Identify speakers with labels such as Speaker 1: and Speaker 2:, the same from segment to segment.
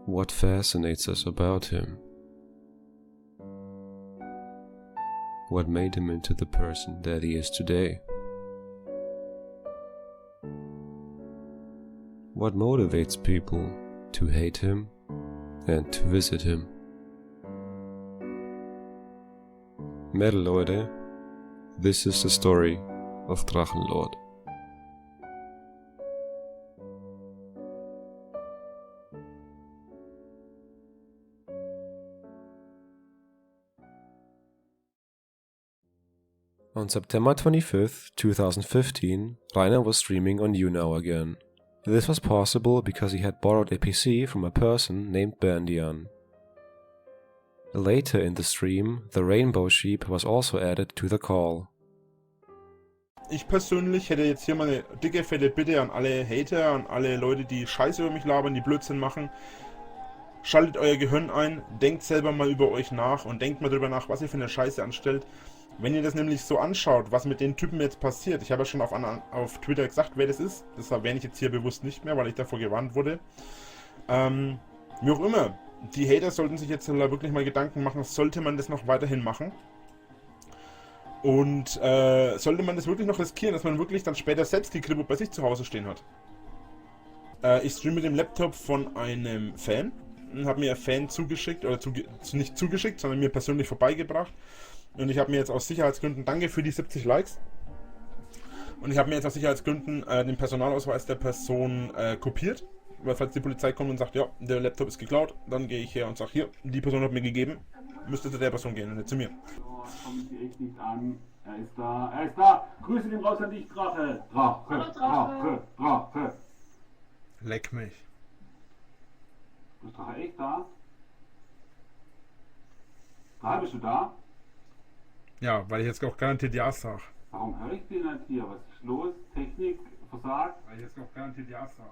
Speaker 1: What fascinates us about him? What made him into the person that he is today? What motivates people to hate him and to visit him? Metal Leute, this is the story of Drachenlord. On September 25th, 2015, Rainer was streaming on YouNow again. This was possible because he had borrowed a PC from a person named Berndian. Later in the stream, the Rainbow Sheep was also added to the call.
Speaker 2: Ich persönlich hätte jetzt hier mal eine dicke, fette Bitte an alle Hater, an alle Leute, die Scheiße über mich labern, die Blödsinn machen. Schaltet euer Gehirn ein, denkt selber mal über euch nach und denkt mal drüber nach, was ihr für eine Scheiße anstellt. Wenn ihr das nämlich so anschaut, was mit den Typen jetzt passiert, ich habe ja schon auf Twitter gesagt, wer das ist, das erwähne ich jetzt hier bewusst nicht mehr, weil ich davor gewarnt wurde. Wie auch immer, die Hater sollten sich jetzt wirklich mal Gedanken machen, sollte man das noch weiterhin machen? Und sollte man das wirklich noch riskieren, dass man wirklich dann später selbst die Kripo bei sich zu Hause stehen hat? Ich streame mit dem Laptop von einem Fan, habe mir ein Fan zugeschickt, oder nicht zugeschickt, sondern mir persönlich vorbeigebracht. Und ich habe mir jetzt aus Sicherheitsgründen, danke für die 70 Likes, und ich habe mir jetzt aus Sicherheitsgründen den Personalausweis der Person kopiert, weil falls die Polizei kommt und sagt, ja, der Laptop ist geklaut, dann gehe ich her und sage, hier, die Person hat mir gegeben, müsste zu der Person gehen und nicht zu mir.
Speaker 3: Kommt sie echt nicht an, er ist da, Grüße den raus an dich, Drache, Drache.
Speaker 2: Leck mich.
Speaker 3: Ist Drache echt da? Drache, bist du da?
Speaker 2: Ja, weil ich jetzt auch garantiert Ja sage.
Speaker 3: Warum höre ich den nicht hier? Was ist los? Technik versagt?
Speaker 2: Weil ich jetzt auch garantiert Ja sage.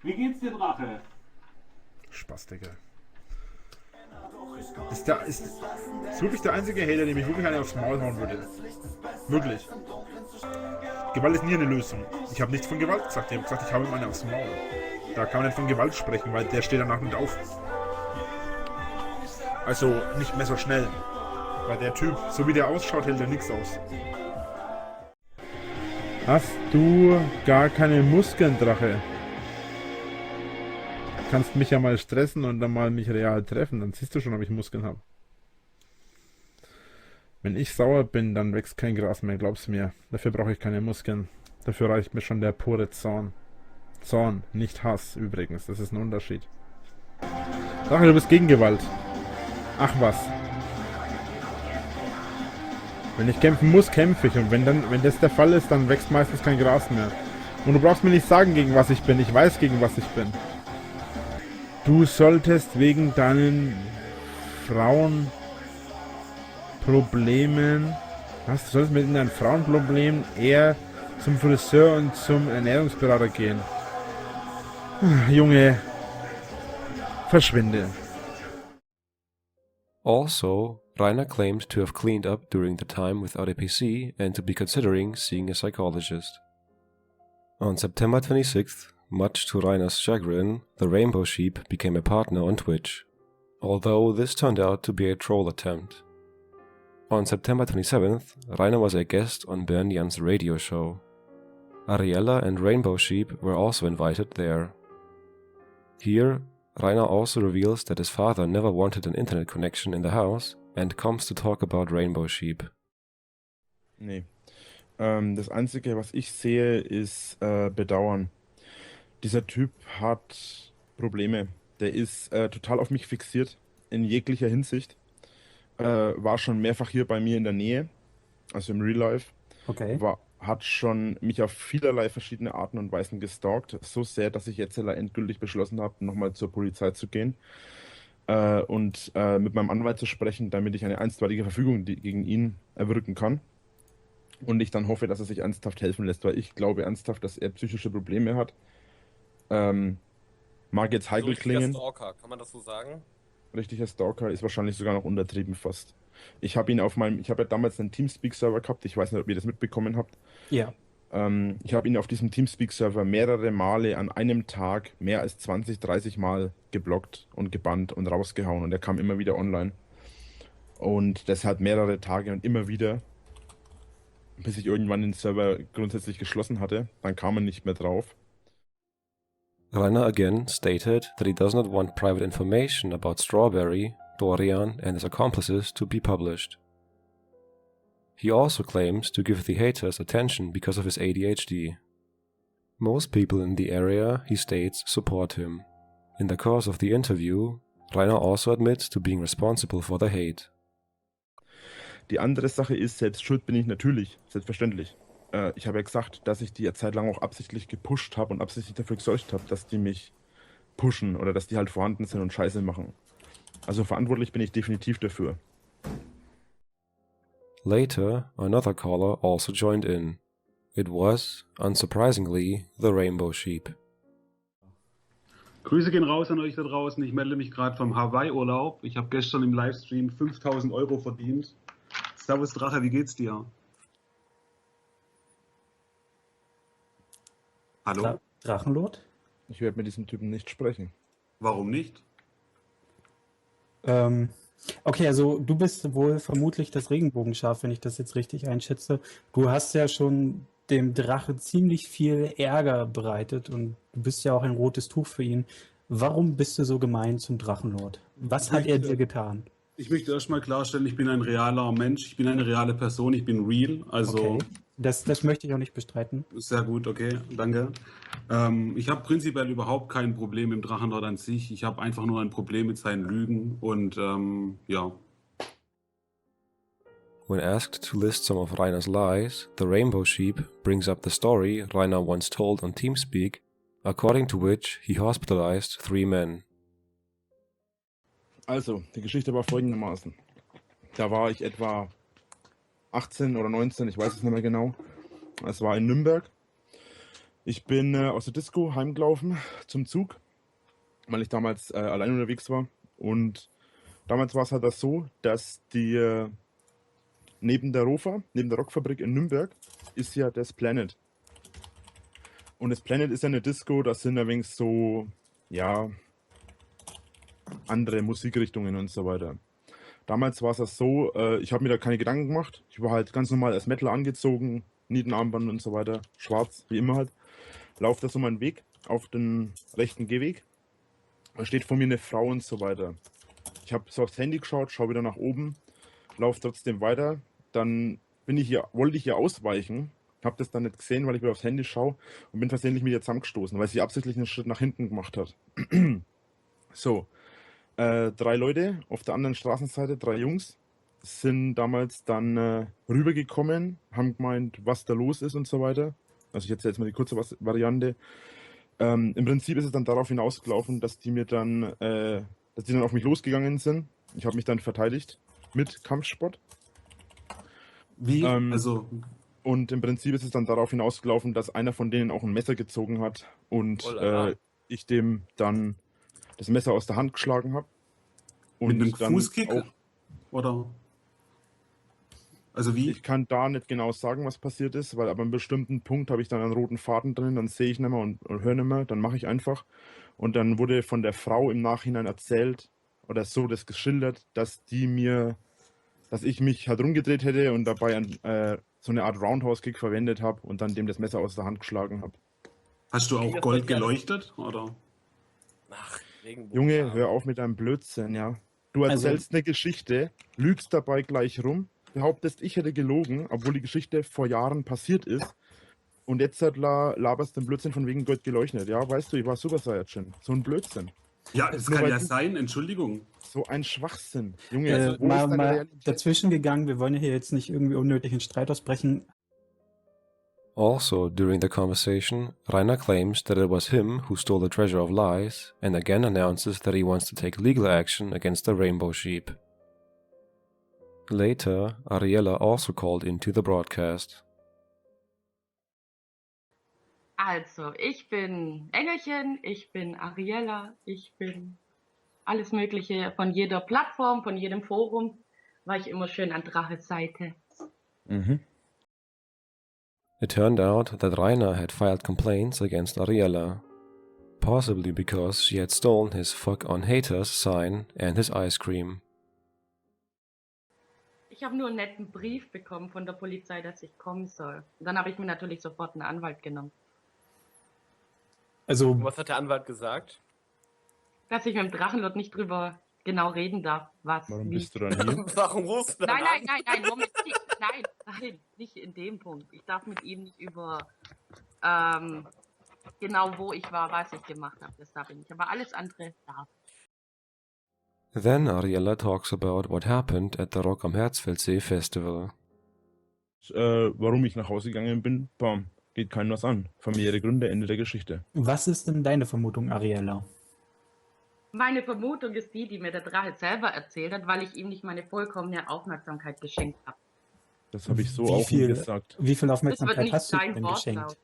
Speaker 3: Wie geht's dir, Drache?
Speaker 2: Spaß, Digga. Ist wirklich der einzige Hater, dem ich wirklich einen aufs Maul hauen würde. Wirklich. Gewalt ist nie eine Lösung. Ich habe nichts von Gewalt gesagt. Ich habe gesagt, ich habe ihm einen aufs Maul. Da kann man nicht von Gewalt sprechen, weil der steht danach nicht auf. Also nicht mehr so schnell. Weil der Typ, so wie der ausschaut, hält er nichts aus. Hast du gar keine Muskeln, Drache? Kannst mich ja mal stressen und dann mal mich real treffen, dann siehst du schon, ob ich Muskeln habe. Wenn ich sauer bin, dann wächst kein Gras mehr, glaub's mir. Dafür brauche ich keine Muskeln. Dafür reicht mir schon der pure Zorn. Zorn, nicht Hass übrigens, das ist ein Unterschied. Drache, du bist gegen Gewalt. Ach was. Wenn ich kämpfen muss, kämpfe ich. Und wenn das der Fall ist, dann wächst meistens kein Gras mehr. Und du brauchst mir nicht sagen, gegen was ich bin. Ich weiß, gegen was ich bin. Du solltest wegen deinen Frauenproblemen... Was? Du solltest mit deinen Frauenproblemen eher zum Friseur und zum Ernährungsberater gehen. Junge, verschwinde.
Speaker 1: Also, Rainer claimed to have cleaned up during the time without a PC and to be considering seeing a psychologist. On September 26th, much to Rainer's chagrin, the Rainbow Sheep became a partner on Twitch, although this turned out to be a troll attempt. On September 27th, Rainer was a guest on Berndian's radio show. Ariella and Rainbow Sheep were also invited there. Here, Rainer also reveals that his father never wanted an internet connection in the house and comes to talk about Rainbow Sheep.
Speaker 4: Nee. Das Einzige, was ich sehe, ist Bedauern. Dieser Typ hat Probleme. Der ist total auf mich fixiert, in jeglicher Hinsicht. War schon mehrfach hier bei mir in der Nähe, also im Real Life.
Speaker 5: Okay.
Speaker 4: Hat schon mich auf vielerlei verschiedene Arten und Weisen gestalkt. So sehr, dass ich jetzt endgültig beschlossen habe, nochmal zur Polizei zu gehen und mit meinem Anwalt zu sprechen, damit ich eine einstweilige Verfügung gegen ihn erwirken kann. Und ich dann hoffe, dass er sich ernsthaft helfen lässt, weil ich glaube ernsthaft, dass er psychische Probleme hat. Mag jetzt heikel klingen.
Speaker 6: Richtiger Stalker, kann man das so sagen?
Speaker 4: Richtiger Stalker ist wahrscheinlich sogar noch untertrieben fast. Ich habe ja damals einen Teamspeak-Server gehabt, ich weiß nicht, ob ihr das mitbekommen habt.
Speaker 5: Ja.
Speaker 4: Ich habe ihn auf diesem Teamspeak-Server mehrere Male an einem Tag mehr als 20, 30 Mal geblockt und gebannt und rausgehauen und er kam immer wieder online. Und das hat mehrere Tage und immer wieder, bis ich irgendwann den Server grundsätzlich geschlossen hatte. Dann kam er nicht mehr drauf.
Speaker 1: Rainer again stated that he does not want private information about Strawberry, Dorian, and his accomplices to be published. He also claims to give the haters attention because of his ADHD. Most people in the area, he states, support him. In the course of the interview, Rainer also admits to being responsible for the hate.
Speaker 4: Die andere Sache ist, selbst schuld bin ich natürlich, selbstverständlich. Ich habe ja gesagt, dass ich die Zeit lang auch absichtlich gepusht habe und absichtlich dafür gesorgt habe, dass die mich pushen oder dass die halt vorhanden sind und Scheiße machen. Also verantwortlich bin ich definitiv dafür.
Speaker 1: Later, another caller also joined in. It was, unsurprisingly, the Rainbow Sheep.
Speaker 3: Grüße gehen raus an euch da draußen. Ich melde mich gerade vom Hawaii-Urlaub. Ich habe gestern im Livestream 5.000 Euro verdient. Servus Drache, wie geht's dir? Hallo?
Speaker 5: Drachenlord?
Speaker 4: Ich werde mit diesem Typen nicht sprechen.
Speaker 3: Warum nicht?
Speaker 5: Okay, also du bist wohl vermutlich das Regenbogenschaf, wenn ich das jetzt richtig einschätze. Du hast ja schon dem Drache ziemlich viel Ärger bereitet und du bist ja auch ein rotes Tuch für ihn. Warum bist du so gemein zum Drachenlord? Was hat er dir getan?
Speaker 3: Ich möchte erstmal klarstellen, ich bin ein realer Mensch, ich bin eine reale Person, ich bin real, also
Speaker 5: Okay, das möchte ich auch nicht bestreiten.
Speaker 3: sehr gut, okay, danke. Ich habe prinzipiell überhaupt kein Problem mit dem Drachenlord an sich, ich habe einfach nur ein Problem mit seinen Lügen und ja.
Speaker 1: When asked to list some of Rainer's lies, the Rainbow Sheep brings up the story Rainer once told on TeamSpeak, according to which he hospitalized 3 men.
Speaker 4: Also, die Geschichte war folgendermaßen. Da war ich etwa 18 oder 19, ich weiß es nicht mehr genau. Es war in Nürnberg. Ich bin aus der Disco heimgelaufen zum Zug, weil ich damals allein unterwegs war. Und damals war es halt das so, dass die neben der Rofa, neben der Rockfabrik in Nürnberg, ist ja das Planet. Und das Planet ist ja eine Disco, das sind ein wenig so, ja, andere Musikrichtungen und so weiter. Damals war es das so, ich habe mir da keine Gedanken gemacht. Ich war halt ganz normal als Mettler angezogen, Nietenarmband und so weiter, schwarz, wie immer halt. Laufe da so meinen Weg auf den rechten Gehweg. Da steht vor mir eine Frau und so weiter. Ich habe so aufs Handy geschaut, schaue wieder nach oben, laufe trotzdem weiter. Dann wollte ich hier ausweichen, habe das dann nicht gesehen, weil ich wieder aufs Handy schaue und bin versehentlich mit ihr zusammengestoßen, weil sie absichtlich einen Schritt nach hinten gemacht hat. So, 3 Leute auf der anderen Straßenseite, 3 Jungs, sind damals dann rübergekommen, haben gemeint, was da los ist und so weiter. Also ich erzähle jetzt mal die kurze Variante. Im Prinzip ist es dann darauf hinausgelaufen, dass die dann auf mich losgegangen sind. Ich habe mich dann verteidigt mit Kampfsport.
Speaker 3: Wie? Also,
Speaker 4: Und im Prinzip ist es dann darauf hinausgelaufen, dass einer von denen auch ein Messer gezogen hat und ich dem dann das Messer aus der Hand geschlagen habe.
Speaker 3: mit einem
Speaker 4: dann
Speaker 3: Fußkick?
Speaker 4: auch,
Speaker 3: Oder? Also wie?
Speaker 4: ich kann da nicht genau sagen, was passiert ist, weil ab einem bestimmten Punkt habe ich dann einen roten Faden drin, dann sehe ich nicht mehr und höre nicht mehr, dann mache ich einfach. Und dann wurde von der Frau im Nachhinein erzählt oder so das geschildert, dass ich mich halt rumgedreht hätte und dabei so eine Art Roundhouse-Kick verwendet habe und dann dem das Messer aus der Hand geschlagen habe.
Speaker 3: Hast du auch Gold geleuchtet? Oder?
Speaker 6: Ach,
Speaker 4: Junge, hör auf mit deinem Blödsinn, ja. Du erzählst eine Geschichte, lügst dabei gleich rum, behauptest, ich hätte gelogen, obwohl die Geschichte vor Jahren passiert ist. Und jetzt laberst du den Blödsinn von wegen Gold geleuchtet. Ja, weißt du, ich war Super Saiyajin. So ein Blödsinn.
Speaker 3: Ja, das
Speaker 4: Nur
Speaker 3: kann
Speaker 4: weil
Speaker 3: ja
Speaker 4: du-
Speaker 3: sein, Entschuldigung.
Speaker 4: So ein Schwachsinn. Junge, wo ist
Speaker 5: mal
Speaker 4: deine Realität?
Speaker 5: dazwischen gegangen, wir wollen ja hier jetzt nicht irgendwie unnötig in Streit ausbrechen.
Speaker 1: Also, during the conversation, Rainer claims that it was him who stole the treasure of lies, and again announces that he wants to take legal action against the Rainbow Sheep. Later, Ariella also called into the broadcast.
Speaker 7: Also, ich bin Engelchen, ich bin Ariella, ich bin alles Mögliche von jeder Plattform, von jedem Forum, war ich immer schön an Draches Seite.
Speaker 4: Mhm.
Speaker 1: It turned out that Rainer had filed complaints against Ariella, possibly because she had stolen his Fuck on Haters sign and his ice cream.
Speaker 7: Ich habe nur einen netten Brief bekommen von der Polizei, dass ich kommen soll. Und dann habe ich mir natürlich sofort einen Anwalt genommen.
Speaker 5: Also,
Speaker 6: Und was hat der Anwalt gesagt?
Speaker 7: Dass ich mit dem Drachenlord nicht drüber genau reden darf, was.
Speaker 4: Warum
Speaker 7: wie.
Speaker 4: bist du dann hier?
Speaker 6: Warum rufst du dann
Speaker 7: Nein, Moment. Nein, nicht in dem Punkt. Ich darf mit ihm nicht über genau wo ich war, was ich gemacht habe. Das darf ich nicht. Aber alles andere darf.
Speaker 1: Then Ariella talks about what happened at the Rock am Herzfeldsee Festival.
Speaker 4: Warum ich nach Hause gegangen bin, bam, geht keinem was an. Familiäre Gründe, Ende der Geschichte.
Speaker 5: was ist denn deine Vermutung, Ariella?
Speaker 7: Meine Vermutung ist die mir der Drache selber erzählt hat, weil ich ihm nicht meine vollkommene Aufmerksamkeit geschenkt habe.
Speaker 4: Das habe ich so
Speaker 5: Wie
Speaker 4: auch nie
Speaker 5: viel-
Speaker 4: gesagt.
Speaker 5: Wie viel
Speaker 7: Das wird
Speaker 5: Aufmerksamkeit
Speaker 7: nicht
Speaker 5: hast du
Speaker 7: sein
Speaker 5: denn
Speaker 7: Wortlaut.
Speaker 5: geschenkt?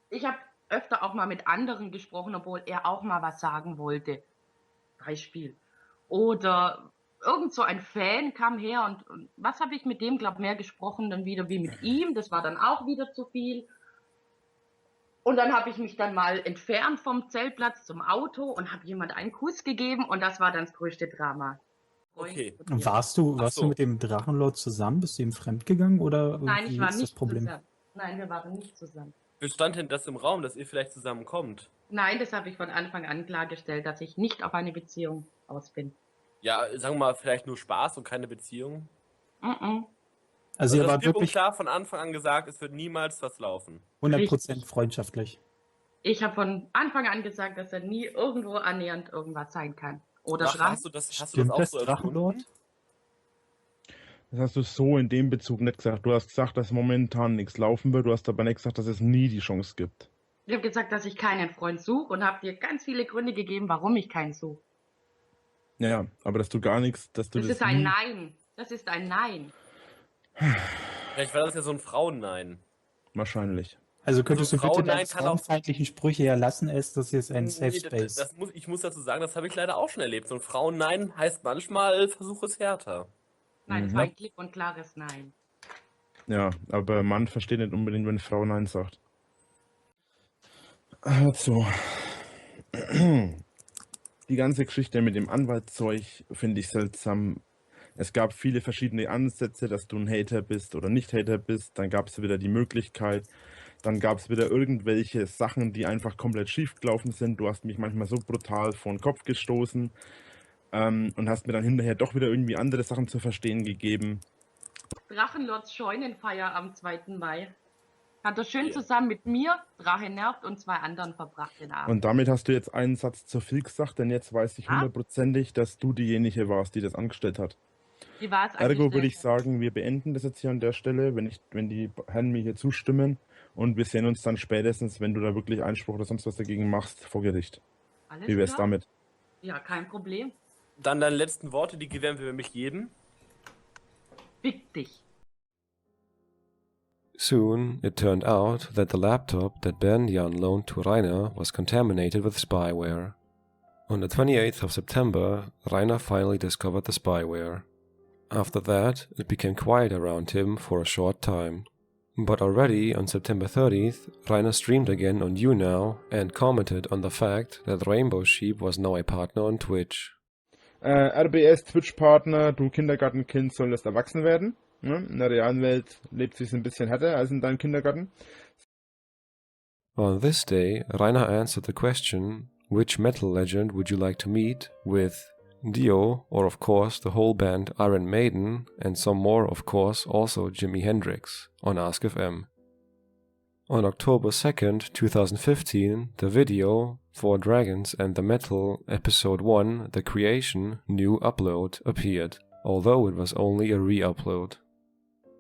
Speaker 7: Ich habe öfter auch mal mit anderen gesprochen, obwohl er auch mal was sagen wollte. Beispiel. Oder irgend so ein Fan kam her und was habe ich mit dem, glaube ich, mehr gesprochen dann wieder wie mit ihm. Das war dann auch wieder zu viel. Und dann habe ich mich dann mal entfernt vom Zeltplatz zum Auto und habe jemand einen Kuss gegeben und das war dann das größte Drama.
Speaker 6: Okay.
Speaker 5: Warst du
Speaker 6: so.
Speaker 5: mit dem Drachenlord zusammen? Bist du ihm fremdgegangen oder
Speaker 7: Nein,
Speaker 5: wie
Speaker 7: ich war
Speaker 5: ist das
Speaker 7: nicht
Speaker 5: Problem?
Speaker 7: zusammen. Nein, wir waren nicht zusammen.
Speaker 6: Bestand denn das im Raum, dass ihr vielleicht zusammenkommt?
Speaker 7: Nein, das habe ich von Anfang an klargestellt, dass ich nicht auf eine Beziehung aus bin.
Speaker 6: Ja, sagen wir mal, vielleicht nur Spaß und keine Beziehung?
Speaker 7: Mhm.
Speaker 5: Also ihr
Speaker 6: das
Speaker 5: wart
Speaker 6: klipp und
Speaker 5: wirklich
Speaker 6: klar von Anfang an gesagt, es wird niemals was laufen.
Speaker 5: 100% freundschaftlich.
Speaker 7: Ich habe von Anfang an gesagt, dass er nie irgendwo annähernd irgendwas sein kann. Oder
Speaker 6: Ach,
Speaker 7: dran.
Speaker 6: hast du das
Speaker 5: Stimmt
Speaker 6: auch
Speaker 5: das,
Speaker 6: so
Speaker 5: Drachenlord?
Speaker 6: empfunden?
Speaker 4: Das hast du so in dem Bezug nicht gesagt. Du hast gesagt, dass momentan nichts laufen wird. Du hast aber nicht gesagt, dass es nie die Chance gibt.
Speaker 7: Ich habe gesagt, dass ich keinen Freund suche und habe dir ganz viele Gründe gegeben, warum ich keinen suche.
Speaker 4: Ja, aber dass du gar nichts, dass du
Speaker 7: Das
Speaker 4: das
Speaker 7: ist ein
Speaker 4: nie...
Speaker 7: Nein. Das ist ein Nein.
Speaker 6: Vielleicht war das ja so ein Frauennein.
Speaker 4: Wahrscheinlich.
Speaker 5: Also könntest
Speaker 6: Also
Speaker 5: du bitte
Speaker 6: Frauen,
Speaker 5: deine
Speaker 6: nein, kann auch-
Speaker 5: frauenfeindlichen Sprüche ja lassen, das ist ein Safe
Speaker 6: Nee,
Speaker 5: Space.
Speaker 6: ich muss dazu sagen, das habe ich leider auch schon erlebt. So ein Frauennein heißt manchmal, versuch es härter.
Speaker 7: Nein, es war ein klipp und klares Nein.
Speaker 4: Ja, aber Mann versteht nicht unbedingt, wenn eine Frau Nein sagt. Also. Die ganze Geschichte mit dem Anwaltszeug finde ich seltsam. Es gab viele verschiedene Ansätze, dass du ein Hater bist oder nicht Hater bist. Dann gab es wieder die Möglichkeit. Dann gab es wieder irgendwelche Sachen, die einfach komplett schief gelaufen sind. Du hast mich manchmal so brutal vor den Kopf gestoßen und hast mir dann hinterher doch wieder irgendwie andere Sachen zu verstehen gegeben.
Speaker 7: Drachenlords Scheunenfeier am 2. Mai. Hat er schön
Speaker 6: Ja.
Speaker 7: zusammen mit mir, Drache nervt und 2 anderen verbracht den Abend.
Speaker 4: Und damit hast du jetzt einen Satz zu viel gesagt, denn jetzt weiß ich
Speaker 7: Ah.
Speaker 4: hundertprozentig, dass du diejenige warst, die das angestellt hat.
Speaker 7: Wie war es
Speaker 4: Ergo würde ich sagen, wir beenden das jetzt hier an der Stelle, wenn die Herren mir hier zustimmen. Und wir sehen uns dann spätestens, wenn du da wirklich Einspruch oder sonst was dagegen machst, vor Gericht.
Speaker 7: Alles
Speaker 4: Wie wär's
Speaker 7: klar?
Speaker 4: damit?
Speaker 7: Ja, kein Problem.
Speaker 6: Dann deine letzten Worte, die gewähren wir mich jedem.
Speaker 7: Fick dich.
Speaker 1: Soon, it turned out that the laptop that Berndian loaned to Rainer was contaminated with spyware. On the 28th of September, Rainer finally discovered the spyware. After that, it became quiet around him for a short time. But already on September 30th, Rainer streamed again on YouNow and commented on the fact that Rainbow Sheep was now a partner on Twitch.
Speaker 4: RBS Twitch-Partner, du Kindergartenkind solltest erwachsen werden. Ne? In der realen Welt lebt es ein bisschen härter als in deinem Kindergarten.
Speaker 1: On this day, Rainer answered the question, which metal legend would you like to meet, with Dio, or of course the whole band Iron Maiden, and some more, of course also Jimi Hendrix, on AskFM. On October 2nd, 2015, the video for Dragons and the Metal Episode 1, The Creation, New Upload appeared, although it was only a re-upload.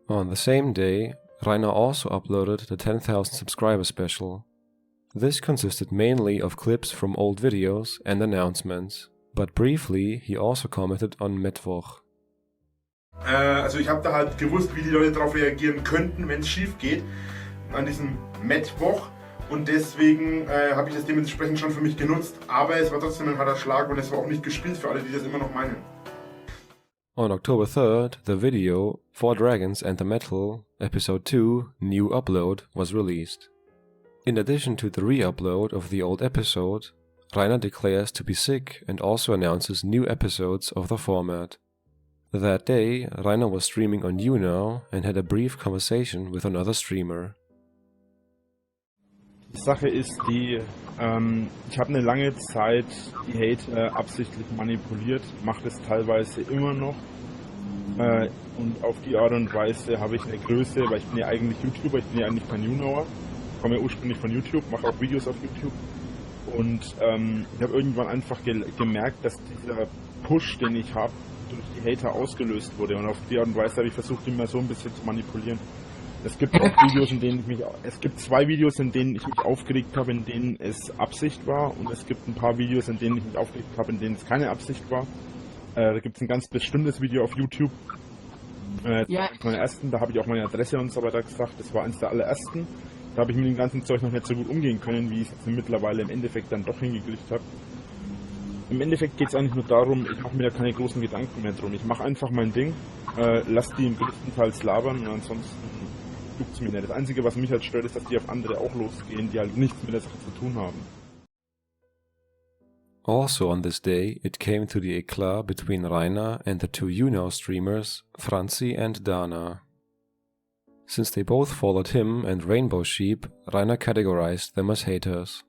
Speaker 1: On the same day, Rainer also uploaded the 10,000 subscriber special. This consisted mainly of clips from old videos and announcements, but briefly he also commented on Mittwoch.
Speaker 2: Also ich habe da halt gewusst, wie die Leute darauf reagieren könnten, wenn es schief geht, an diesem Mittwoch. Und deswegen habe ich das dementsprechend schon für mich genutzt. Aber es war trotzdem ein harter Schlag und es war auch nicht gespielt für alle, die das immer noch meinen.
Speaker 1: On October 3rd, the video 4 Dragons and the Metal, Episode 2, New Upload was released. In addition to the re-upload of the old episode, Rainer declares to be sick and also announces new episodes of the format. That day, Rainer was streaming on YouNow and had a brief conversation with another streamer.
Speaker 4: Die Sache ist die, ich habe eine lange Zeit die Hater absichtlich manipuliert, mache das teilweise immer noch. Und auf die Art und Weise habe ich eine Größe, weil ich bin ja eigentlich YouTuber, ich bin ja eigentlich kein YouNower. Ich komme ja ursprünglich von YouTube, mache auch Videos auf YouTube. Und ich habe irgendwann einfach gemerkt, dass dieser Push, den ich habe, durch die Hater ausgelöst wurde. Und auf die Art und Weise habe ich versucht, ihn mal so ein bisschen zu manipulieren. Es gibt auch Videos, es gibt 2 Videos, in denen ich mich aufgeregt habe, in denen es Absicht war, und es gibt ein paar Videos, in denen ich mich aufgeregt habe, in denen es keine Absicht war. Da gibt es ein ganz bestimmtes Video auf YouTube. Meine ersten, da habe ich auch meine Adresse und so weiter gesagt, das war eines der allerersten. Da habe ich mit dem ganzen Zeug noch nicht so gut umgehen können, wie ich es jetzt mittlerweile im Endeffekt dann doch hingekriegt habe. Im Endeffekt geht es eigentlich nur darum, ich mache mir da keine großen Gedanken mehr drum. Ich mache einfach mein Ding, lass die im größtenteils labern, und ansonsten juckt's mir nicht. Das Einzige, was mich halt stört, ist, dass die auf andere auch losgehen, die halt nichts mit der Sache zu tun haben.
Speaker 1: Also on this day, it came to the éclat between Rainer and the 2 YouNow streamers, Franzi and Dana. Since they both followed him and Rainbow Sheep, Rainer categorized them as haters.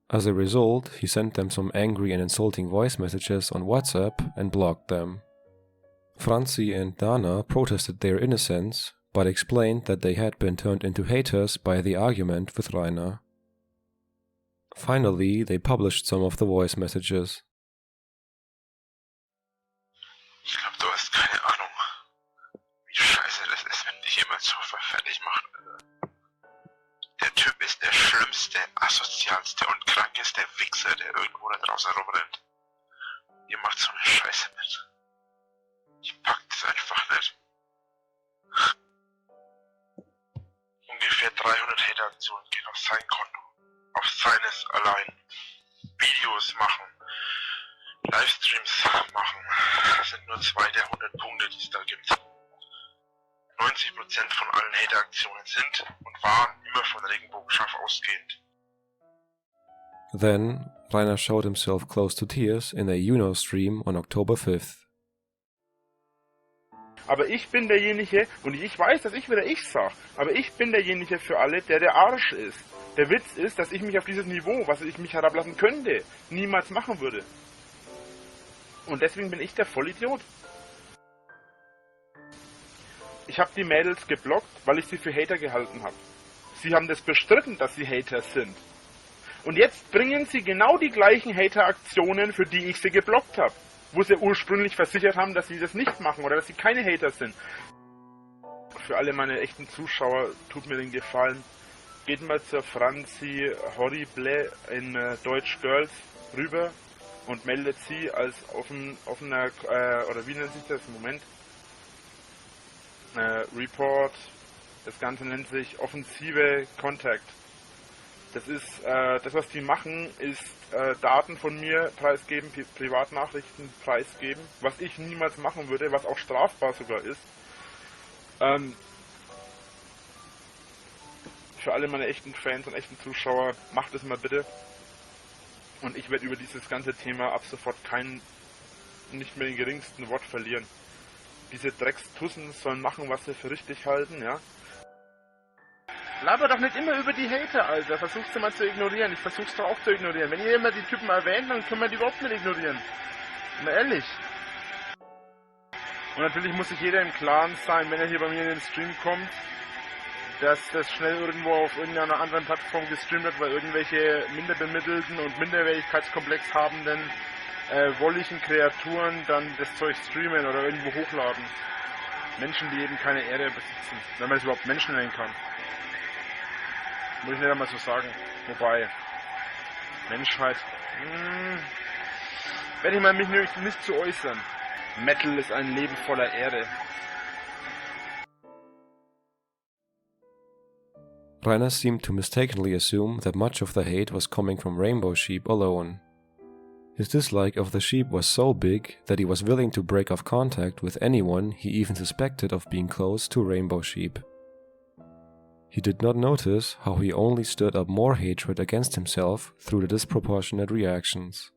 Speaker 1: As a result, he sent them some angry and insulting voice messages on WhatsApp and blocked them. Franzi and Dana protested their innocence, but explained that they had been turned into haters by the argument with Rainer. Finally, they published some of the voice messages.
Speaker 8: Ich glaube, du hast keine Ahnung, wie scheiße das ist, wenn dich jemand so fertig macht. Der Typ ist der schlimmste, asozialste und krankeste Wichser, der irgendwo da draußen rumrennt. Ihr macht so eine Scheiße mit. Ich pack das einfach nicht. Ungefähr 300 Hater-Aktionen gehen auf sein Konto. Auf seines allein. Videos machen. Livestreams machen. Das sind nur 2 der 100 Punkte, die es da gibt. 90% von allen Hater-Aktionen sind und waren immer von Regenbogenscharf ausgehend.
Speaker 1: Then, Rainer showed himself close to tears in a YouNow stream on October 5th.
Speaker 2: Aber ich bin derjenige, und ich weiß, dass ich wieder ich sag, aber ich bin derjenige für alle, der Arsch ist. Der Witz ist, dass ich mich auf dieses Niveau, was ich mich herablassen könnte, niemals machen würde. Und deswegen bin ich der Vollidiot. Ich habe die Mädels geblockt, weil ich sie für Hater gehalten habe. Sie haben das bestritten, dass sie Hater sind. Und jetzt bringen sie genau die gleichen Hater-Aktionen, für die ich sie geblockt habe. Wo sie ursprünglich versichert haben, dass sie das nicht machen oder dass sie keine Hater sind. Für alle meine echten Zuschauer, tut mir den Gefallen, geht mal zur Franzi Horrible in Deutsch Girls rüber und meldet sie als offener, oder wie nennt sich das? Moment. Report. Das Ganze nennt sich offensive Contact. Das ist, das was die machen, ist Daten von mir preisgeben, Privatnachrichten preisgeben, was ich niemals machen würde, was auch strafbar sogar ist. Für alle meine echten Fans und echten Zuschauer, macht es mal bitte. Und ich werde über dieses ganze Thema ab sofort nicht mehr den geringsten Wort verlieren. Diese Dreckstussen sollen machen, was sie für richtig halten, ja. Laber doch nicht immer über die Hater, Alter. Versuch's mal zu ignorieren. Ich versuch's doch auch zu ignorieren. Wenn ihr immer die Typen erwähnt, dann können wir die überhaupt nicht ignorieren. Mal ehrlich. Und natürlich muss sich jeder im Klaren sein, wenn er hier bei mir in den Stream kommt, dass das schnell irgendwo auf irgendeiner anderen Plattform gestreamt wird, weil irgendwelche minderbemittelten und Minderwertigkeitskomplex habenden wolligen Kreaturen dann das Zeug streamen oder irgendwo hochladen. Menschen, die eben keine Ehre besitzen, wenn man es überhaupt Menschen nennen kann. Muss ich nicht einmal so sagen. Wobei, Menschheit, werde ich mal mich nicht zu äußern. Metal ist ein Leben voller Ehre.
Speaker 1: Rainer seemed to mistakenly assume that much of the hate was coming from Rainbow Sheep alone. His dislike of the sheep was so big that he was willing to break off contact with anyone he even suspected of being close to rainbow sheep. He did not notice how he only stirred up more hatred against himself through the disproportionate reactions.